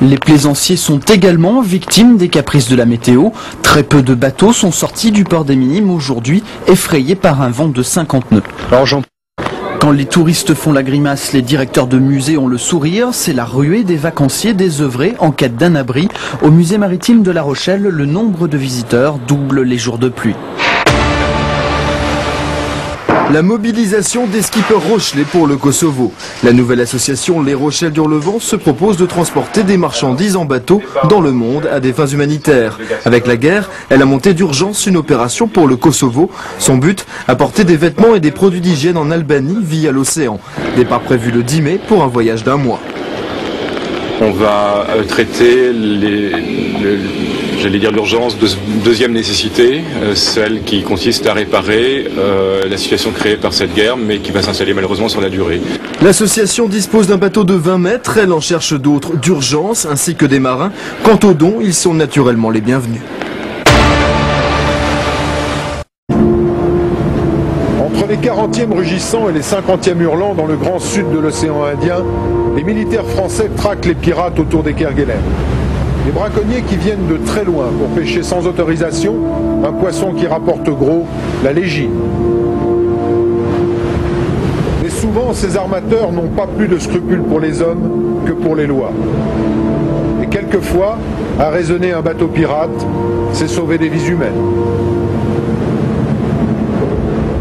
Les plaisanciers sont également victimes des caprices de la météo. Très peu de bateaux sont sortis du port des Minimes aujourd'hui, effrayés par un vent de 50 nœuds. Quand les touristes font la grimace, les directeurs de musées ont le sourire. C'est la ruée des vacanciers désœuvrés en quête d'un abri. Au musée maritime de La Rochelle, le nombre de visiteurs double les jours de pluie. La mobilisation des skippers rochelais pour le Kosovo. La nouvelle association Les Rochelles d'Hurlevent se propose de transporter des marchandises en bateau dans le monde à des fins humanitaires. Avec la guerre, elle a monté d'urgence une opération pour le Kosovo. Son but, apporter des vêtements et des produits d'hygiène en Albanie via l'océan. Départ prévu le 10 mai pour un voyage d'1 mois. On va traiter l'urgence de deuxième nécessité, celle qui consiste à réparer la situation créée par cette guerre, mais qui va s'installer malheureusement sur la durée. L'association dispose d'un bateau de 20 mètres, elle en cherche d'autres d'urgence, ainsi que des marins. Quant aux dons, ils sont naturellement les bienvenus. Entre les 40e rugissants et les 50e hurlants dans le grand sud de l'océan Indien, les militaires français traquent les pirates autour des Kerguelen. Les braconniers qui viennent de très loin pour pêcher sans autorisation un poisson qui rapporte gros, la légine. Mais souvent, ces armateurs n'ont pas plus de scrupules pour les hommes que pour les lois. Et quelquefois, arraisonner un bateau pirate, c'est sauver des vies humaines.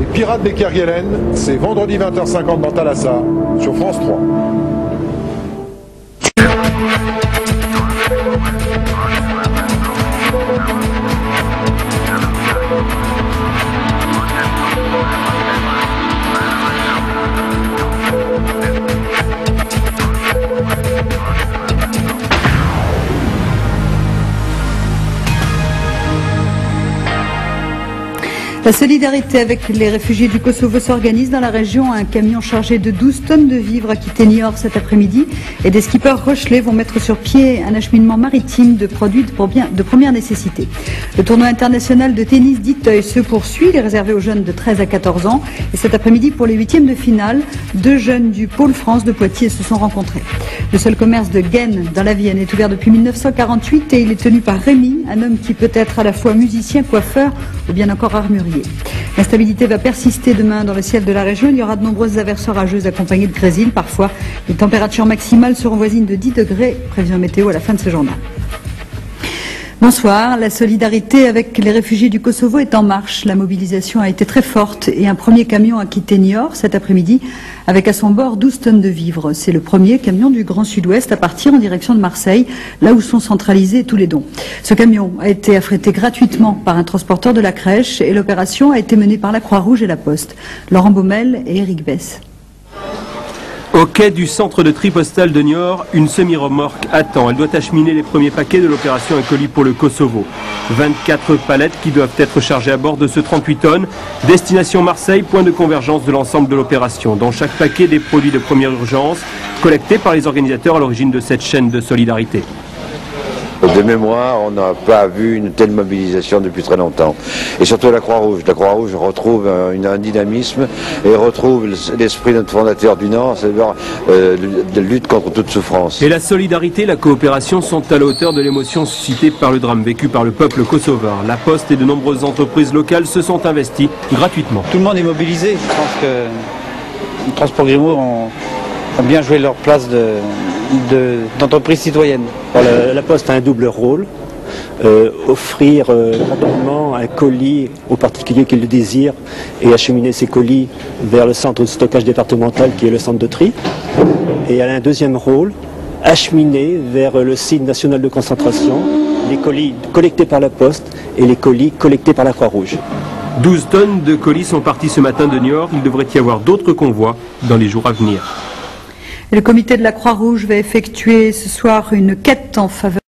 Les pirates des Kerguelen, c'est vendredi 20h50 dans Thalassa, sur France 3. La solidarité avec les réfugiés du Kosovo s'organise dans la région. Un camion chargé de 12 tonnes de vivres a quitté Niort cet après-midi et des skippers rochelais vont mettre sur pied un acheminement maritime de produits de première nécessité. Le tournoi international de tennis d'Iteuil se poursuit. Il est réservé aux jeunes de 13 à 14 ans. Et cet après-midi, pour les huitièmes de finale, 2 jeunes du Pôle France de Poitiers se sont rencontrés. Le seul commerce de Gaine dans la Vienne est ouvert depuis 1948 et il est tenu par Rémi, un homme qui peut être à la fois musicien, coiffeur ou bien encore armurier. L'instabilité va persister demain dans le ciel de la région. Il y aura de nombreuses averses orageuses accompagnées de grésines. Parfois, les températures maximales seront voisines de 10 degrés. Prévision météo à la fin de ce journal. Bonsoir. La solidarité avec les réfugiés du Kosovo est en marche. La mobilisation a été très forte et un premier camion a quitté Niort cet après-midi avec à son bord 12 tonnes de vivres. C'est le premier camion du Grand Sud-Ouest à partir en direction de Marseille, là où sont centralisés tous les dons. Ce camion a été affrété gratuitement par un transporteur de la crèche et l'opération a été menée par la Croix-Rouge et la Poste. Laurent Baumel et Éric Bess. Au quai du centre de tri postal de Niort, une semi-remorque attend. Elle doit acheminer les premiers paquets de l'opération Un colis pour le Kosovo. 24 palettes qui doivent être chargées à bord de ce 38 tonnes. Destination Marseille, point de convergence de l'ensemble de l'opération. Dans chaque paquet, des produits de première urgence, collectés par les organisateurs à l'origine de cette chaîne de solidarité. De mémoire, on n'a pas vu une telle mobilisation depuis très longtemps. Et surtout la Croix-Rouge. La Croix-Rouge retrouve un dynamisme et retrouve l'esprit de notre fondateur du Nord, c'est-à-dire de lutte contre toute souffrance. Et la solidarité et la coopération sont à la hauteur de l'émotion suscitée par le drame vécu par le peuple kosovar. La Poste et de nombreuses entreprises locales se sont investies gratuitement. Tout le monde est mobilisé. Je pense que les Transports Grimaud ont bien joué leur place d'entreprise citoyenne. La Poste a un double rôle, offrir gratuitement un colis aux particuliers qui le désirent et acheminer ces colis vers le centre de stockage départemental qui est le centre de tri. Et elle a un deuxième rôle, acheminer vers le site national de concentration les colis collectés par la Poste et les colis collectés par la Croix-Rouge. 12 tonnes de colis sont partis ce matin de Niort. Il devrait y avoir d'autres convois dans les jours à venir. Le comité de la Croix-Rouge va effectuer ce soir une quête en faveur